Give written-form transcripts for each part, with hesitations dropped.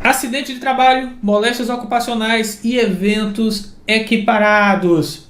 Acidente de trabalho, moléstias ocupacionais e eventos equiparados.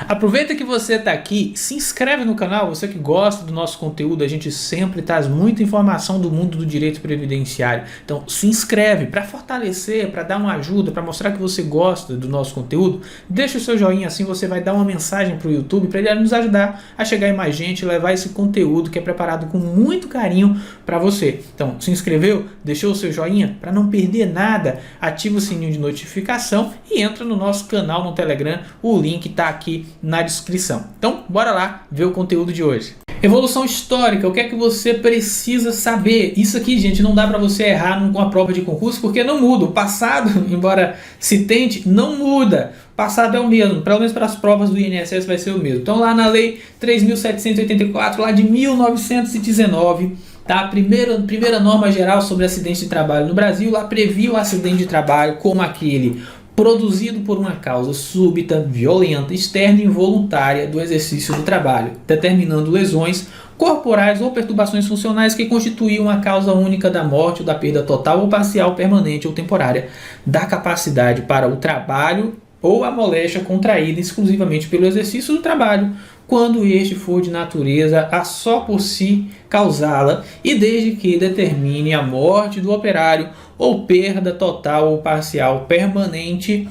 Aproveita que você está aqui, se inscreve no canal, você que gosta do nosso conteúdo, a gente sempre traz muita informação do mundo do direito previdenciário. Então se inscreve para fortalecer, para dar uma ajuda, para mostrar que você gosta do nosso conteúdo. Deixa o seu joinha, assim você vai dar uma mensagem para o YouTube, para ele nos ajudar a chegar em mais gente, levar esse conteúdo que é preparado com muito carinho para você. Então se inscreveu, deixou o seu joinha para não perder nada, ativa o sininho de notificação e entra no nosso canal no Telegram, o link está aqui na descrição. Então, bora lá ver o conteúdo de hoje. Evolução histórica, o que é que você precisa saber? Isso aqui, gente, não dá para você errar numa prova de concurso porque não muda. O passado, embora se tente, não muda. O passado é o mesmo, pelo menos para as provas do INSS vai ser o mesmo. Então, lá na Lei 3.784, lá de 1919, tá? A primeira norma geral sobre acidente de trabalho no Brasil, lá previa o acidente de trabalho como aquele produzido por uma causa súbita, violenta, externa e involuntária do exercício do trabalho, determinando lesões corporais ou perturbações funcionais que constituíam a causa única da morte ou da perda total ou parcial, permanente ou temporária da capacidade para o trabalho ou a moléstia contraída exclusivamente pelo exercício do trabalho, quando este for de natureza a só por si causá-la e desde que determine a morte do operário ou perda total ou parcial permanente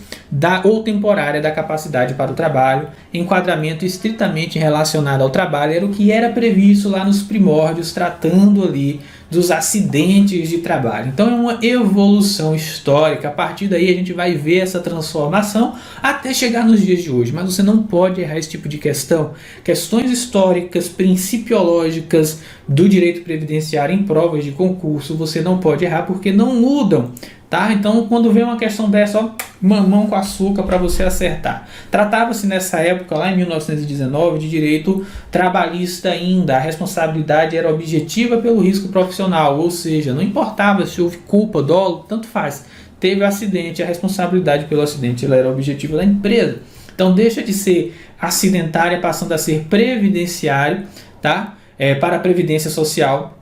ou temporária da capacidade para o trabalho. Enquadramento estritamente relacionado ao trabalho era o que era previsto lá nos primórdios, tratando ali dos acidentes de trabalho. Então é uma evolução histórica. A partir daí a gente vai ver essa transformação até chegar nos dias de hoje. Mas você não pode errar esse tipo de questão. Questões históricas, principiológicas do direito previdenciário em provas de concurso, você não pode errar porque não mudam. Tá? Então, quando vem uma questão dessa, ó, mamão com açúcar para você acertar. Tratava-se nessa época, lá em 1919, de direito trabalhista ainda. A responsabilidade era objetiva pelo risco profissional, ou seja, não importava se houve culpa, dolo, tanto faz. Teve acidente, a responsabilidade pelo acidente ela era objetiva da empresa. Então, deixa de ser acidentária, passando a ser previdenciário, tá? Para a Previdência Social,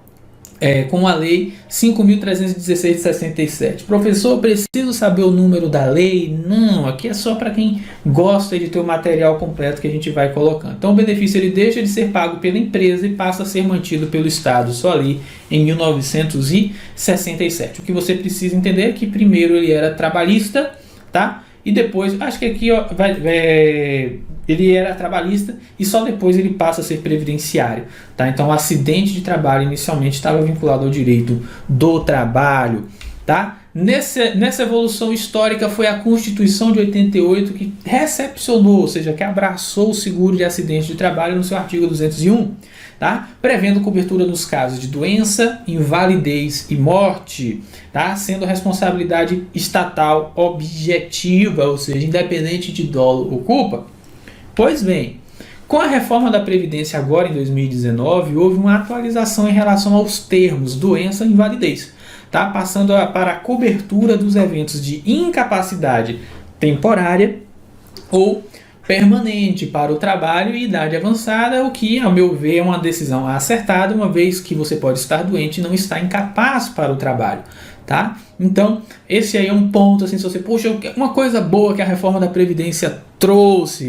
com a Lei 5.316 de 67. Professor, preciso saber o número da lei? Não, aqui é só para quem gosta de ter o material completo que a gente vai colocando. Então o benefício ele deixa de ser pago pela empresa e passa a ser mantido pelo Estado, só ali em 1967. O que você precisa entender é que primeiro ele era trabalhista, tá? E depois, acho que aqui ó, ele era trabalhista e só depois ele passa a ser previdenciário. Tá? Então o acidente de trabalho inicialmente estava vinculado ao direito do trabalho. Tá? Nessa evolução histórica foi a Constituição de 88 que recepcionou, ou seja, que abraçou o seguro de acidente de trabalho no seu artigo 201. Tá? Prevendo cobertura nos casos de doença, invalidez e morte, tá? Sendo responsabilidade estatal objetiva, ou seja, independente de dolo ou culpa. Pois bem, com a reforma da Previdência agora em 2019, houve uma atualização em relação aos termos doença e invalidez, tá? Passando para a cobertura dos eventos de incapacidade temporária ou permanente para o trabalho e idade avançada, o que, ao meu ver, é uma decisão acertada, uma vez que você pode estar doente e não estar incapaz para o trabalho. Tá? Então, esse aí é um ponto, assim, se você, puxa, uma coisa boa que a reforma da Previdência trouxe,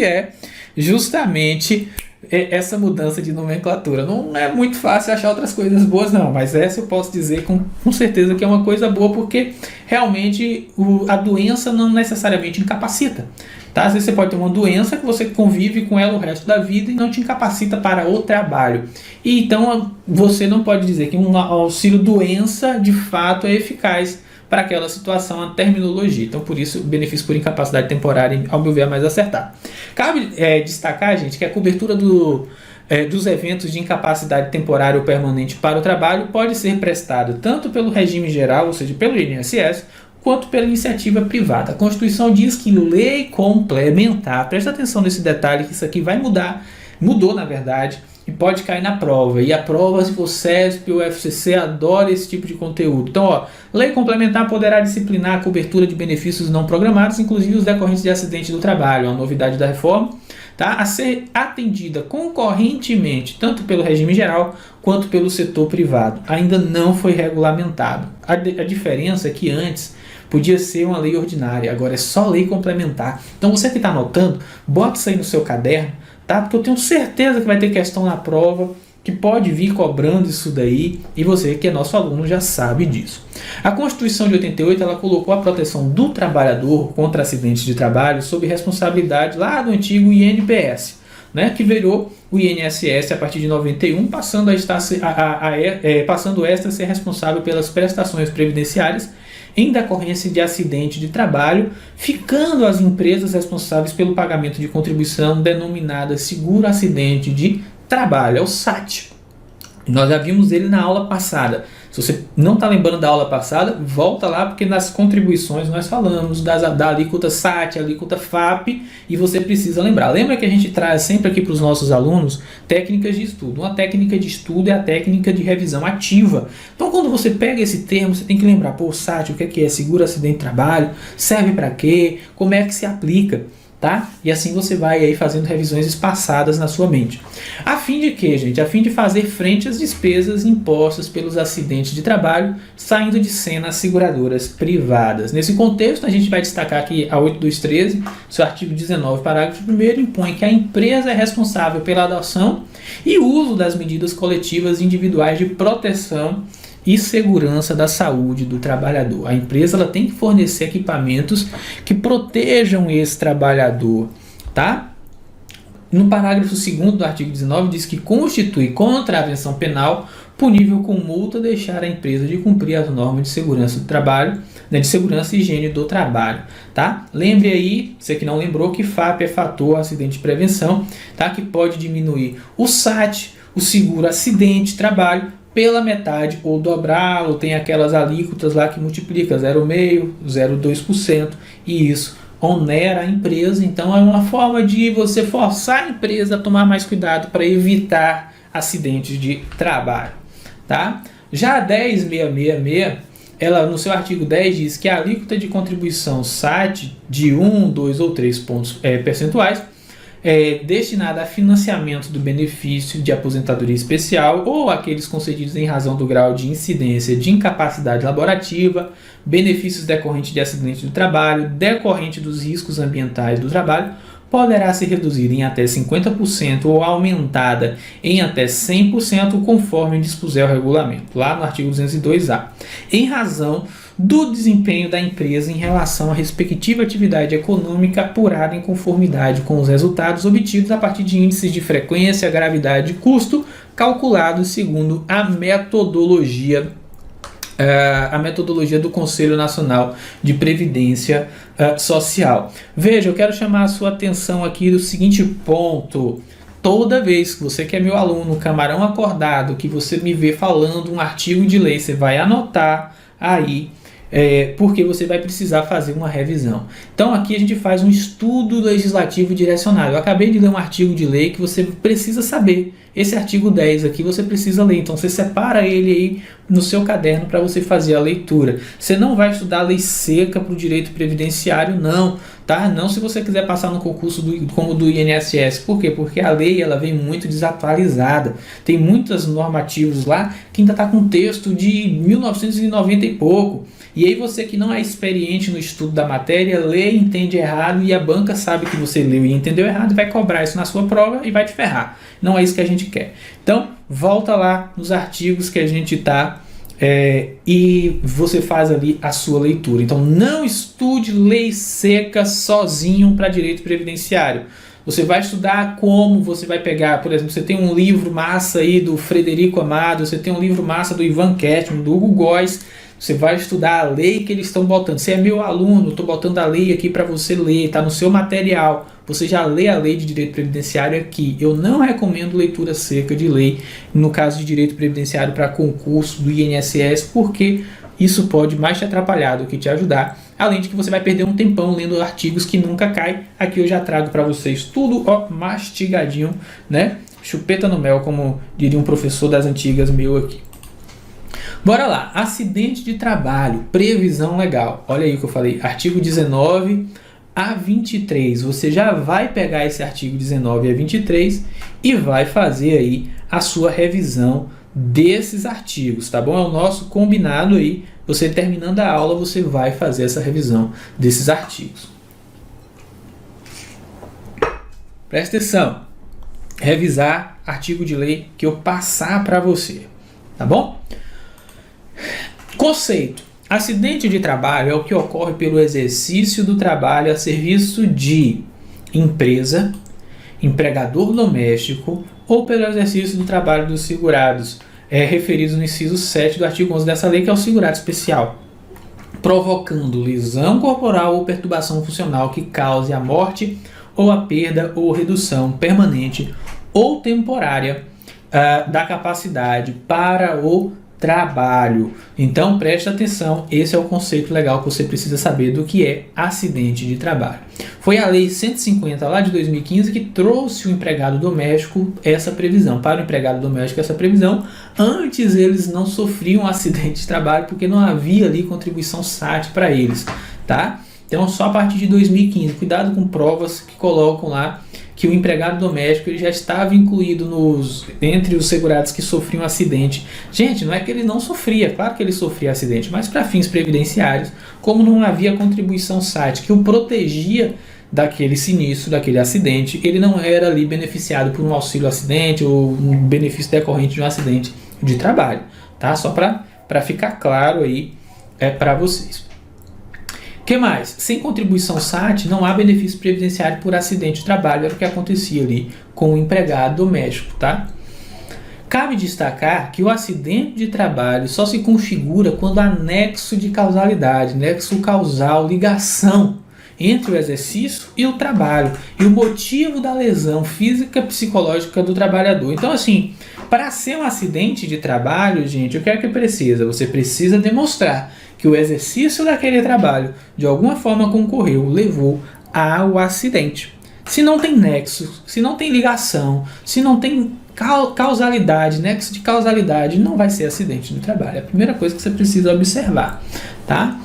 é justamente essa mudança de nomenclatura. Não é muito fácil achar outras coisas boas, não, mas essa eu posso dizer com certeza que é uma coisa boa, porque realmente a doença não necessariamente incapacita. Tá? Às vezes você pode ter uma doença que você convive com ela o resto da vida e não te incapacita para o trabalho. E então você não pode dizer que um auxílio doença de fato é eficaz para aquela situação, a terminologia. Então por isso o benefício por incapacidade temporária, ao meu ver, é mais acertado. Cabe destacar, gente, que a cobertura dos eventos de incapacidade temporária ou permanente para o trabalho pode ser prestada tanto pelo regime geral, ou seja, pelo INSS, quanto pela iniciativa privada. A Constituição diz que lei complementar, presta atenção nesse detalhe, que isso aqui vai mudar, mudou na verdade, e pode cair na prova. E a prova, se for CESP ou FCC, adora esse tipo de conteúdo. Então, ó, lei complementar poderá disciplinar a cobertura de benefícios não programados, inclusive os decorrentes de acidente do trabalho. É uma novidade da reforma, tá? A ser atendida concorrentemente, tanto pelo regime geral quanto pelo setor privado. Ainda não foi regulamentado. A diferença é que antes podia ser uma lei ordinária, agora é só lei complementar. Então você que está anotando, bota isso aí no seu caderno, tá? Porque eu tenho certeza que vai ter questão na prova que pode vir cobrando isso daí, e você que é nosso aluno já sabe disso. A Constituição de 88 ela colocou a proteção do trabalhador contra acidentes de trabalho sob responsabilidade lá do antigo INPS, né, que virou o INSS a partir de 91, passando esta a ser responsável pelas prestações previdenciárias em decorrência de acidente de trabalho, ficando as empresas responsáveis pelo pagamento de contribuição denominada seguro acidente de trabalho, é o SAT. Nós já vimos ele na aula passada. Se você não está lembrando da aula passada, volta lá, porque nas contribuições nós falamos da alíquota SAT, alíquota FAP, e você precisa lembrar. Lembra que a gente traz sempre aqui para os nossos alunos técnicas de estudo. Uma técnica de estudo é a técnica de revisão ativa. Então, quando você pega esse termo, você tem que lembrar, pô, SAT, o que é? Seguro acidente de trabalho, serve para quê? Como é que se aplica? Tá? E assim você vai aí fazendo revisões espaçadas na sua mente. A fim de quê, gente? A fim de fazer frente às despesas impostas pelos acidentes de trabalho, saindo de cena as seguradoras privadas. Nesse contexto, a gente vai destacar aqui a 8213, seu artigo 19, parágrafo 1º, impõe que a empresa é responsável pela adoção e uso das medidas coletivas individuais de proteção e segurança da saúde do trabalhador. A empresa ela tem que fornecer equipamentos que protejam esse trabalhador, tá? No parágrafo 2º do artigo 19 diz que constitui contravenção penal punível com multa deixar a empresa de cumprir as normas de segurança do trabalho, né, de segurança e higiene do trabalho, tá? Lembre aí, você que não lembrou, que FAP é fator acidente de prevenção, tá? Que pode diminuir o SAT, o seguro acidente de trabalho, pela metade ou dobrá-lo. Tem aquelas alíquotas lá que multiplica 0,5%, 0,2%, e isso onera a empresa. Então é uma forma de você forçar a empresa a tomar mais cuidado para evitar acidentes de trabalho, tá? Já a 10.666, ela no seu artigo 10 diz que a alíquota de contribuição SAT de 1, 2 ou 3 pontos percentuais destinada a financiamento do benefício de aposentadoria especial ou aqueles concedidos em razão do grau de incidência de incapacidade laborativa, benefícios decorrentes de acidente do trabalho, decorrente dos riscos ambientais do trabalho, poderá ser reduzida em até 50% ou aumentada em até 100% conforme dispuser o regulamento, lá no artigo 202A, em razão do desempenho da empresa em relação à respectiva atividade econômica apurada em conformidade com os resultados obtidos a partir de índices de frequência, gravidade e custo calculados segundo a metodologia do Conselho Nacional de Previdência Social. Veja, eu quero chamar a sua atenção aqui do seguinte ponto. Toda vez que você que é meu aluno, camarão acordado, que você me vê falando um artigo de lei, você vai anotar aí, porque você vai precisar fazer uma revisão. Então aqui a gente faz um estudo legislativo direcionado. Eu acabei de ler um artigo de lei que você precisa saber. Esse artigo 10 aqui você precisa ler. Então você separa ele aí no seu caderno para você fazer a leitura. Você não vai estudar lei seca para o direito previdenciário, não. Tá? Não se você quiser passar no concurso como do INSS. Por quê? Porque a lei ela vem muito desatualizada. Tem muitos normativos lá que ainda está com texto de 1990 e pouco. E aí você que não é experiente no estudo da matéria, lê e entende errado, e a banca sabe que você leu e entendeu errado e vai cobrar isso na sua prova e vai te ferrar. Não é isso que a gente quer. Então, volta lá nos artigos que a gente está e você faz ali a sua leitura. Então, não estude lei seca sozinho para direito previdenciário. Você vai estudar como você vai pegar, por exemplo, você tem um livro massa aí do Frederico Amado, você tem um livro massa do Ivan Ketchum, do Hugo Góes. Você vai estudar a lei que eles estão botando. Você é meu aluno, estou botando a lei aqui para você ler, está no seu material. Você já lê a lei de direito previdenciário aqui. Eu não recomendo leitura seca de lei, no caso de direito previdenciário para concurso do INSS, porque isso pode mais te atrapalhar do que te ajudar. Além de que você vai perder um tempão lendo artigos que nunca caem. Aqui eu já trago para vocês tudo mastigadinho, né? chupeta no mel, como diria um professor das antigas meu aqui. Bora lá, acidente de trabalho, previsão legal. Olha aí o que eu falei, artigo 19 a 23. Você já vai pegar esse artigo 19 a 23 e vai fazer aí a sua revisão desses artigos, tá bom? É o nosso combinado aí. Você terminando a aula, você vai fazer essa revisão desses artigos. Presta atenção. Revisar artigo de lei que eu passar para você, tá bom? Conceito. Acidente de trabalho é o que ocorre pelo exercício do trabalho a serviço de empresa, empregador doméstico ou pelo exercício do trabalho dos segurados, referidos no inciso 7 do artigo 11 dessa lei, que é o segurado especial, provocando lesão corporal ou perturbação funcional que cause a morte ou a perda ou redução permanente ou temporária da capacidade para o trabalho. Então preste atenção, esse é o conceito legal que você precisa saber do que é acidente de trabalho. Foi a lei 150 lá de 2015 que trouxe o empregado doméstico essa previsão. Para o empregado doméstico essa previsão, antes eles não sofriam acidente de trabalho porque não havia ali contribuição SAT para eles, tá? Então só a partir de 2015, cuidado com provas que colocam lá que o empregado doméstico ele já estava incluído entre os segurados que sofriam acidente. Gente, não é que ele não sofria, claro que ele sofria acidente, mas para fins previdenciários, como não havia contribuição SAT que o protegia daquele sinistro, daquele acidente, ele não era ali beneficiado por um auxílio acidente ou um benefício decorrente de um acidente de trabalho, tá? Só para ficar claro aí para vocês. O que mais? Sem contribuição SAT, não há benefício previdenciário por acidente de trabalho, era o que acontecia ali com o empregado doméstico, tá? Cabe destacar que o acidente de trabalho só se configura quando há nexo de causalidade, nexo causal, ligação entre o exercício e o trabalho, e o motivo da lesão física e psicológica do trabalhador. Então, assim, para ser um acidente de trabalho, gente, o que é que precisa? Você precisa demonstrar que o exercício daquele trabalho de alguma forma concorreu, levou ao acidente. Se não tem nexo, se não tem ligação, se não tem causalidade, nexo de causalidade, não vai ser acidente de trabalho. É a primeira coisa que você precisa observar, tá?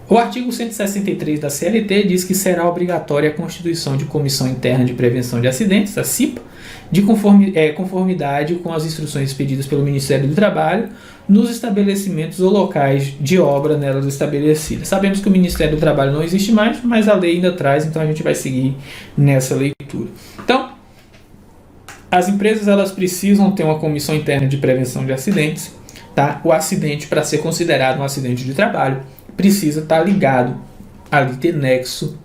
O artigo 163 da CLT diz que será obrigatória a constituição de Comissão Interna de Prevenção de Acidentes, a CIPA, de conformidade com as instruções expedidas pelo Ministério do Trabalho nos estabelecimentos ou locais de obra nelas estabelecidas. Sabemos que o Ministério do Trabalho não existe mais, mas a lei ainda traz, então a gente vai seguir nessa leitura. Então, as empresas elas precisam ter uma Comissão Interna de Prevenção de Acidentes, tá? O acidente, para ser considerado um acidente de trabalho, precisa estar ligado, ali ter nexo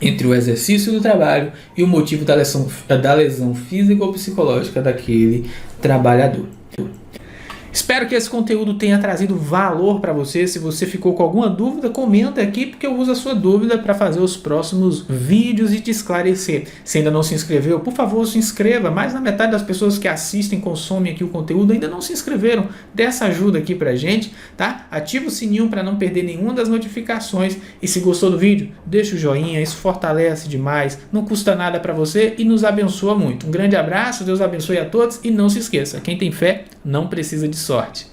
entre o exercício do trabalho e o motivo da lesão física ou psicológica daquele trabalhador. Espero que esse conteúdo tenha trazido valor para você. Se você ficou com alguma dúvida, comenta aqui, porque eu uso a sua dúvida para fazer os próximos vídeos e te esclarecer. Se ainda não se inscreveu, por favor, se inscreva. Mais da metade das pessoas que assistem, consomem aqui o conteúdo ainda não se inscreveram. Dê essa ajuda aqui pra gente, tá? Ativa o sininho para não perder nenhuma das notificações. E se gostou do vídeo, deixa o joinha, isso fortalece demais, não custa nada para você e nos abençoa muito. Um grande abraço, Deus abençoe a todos e não se esqueça, quem tem fé não precisa de sorte.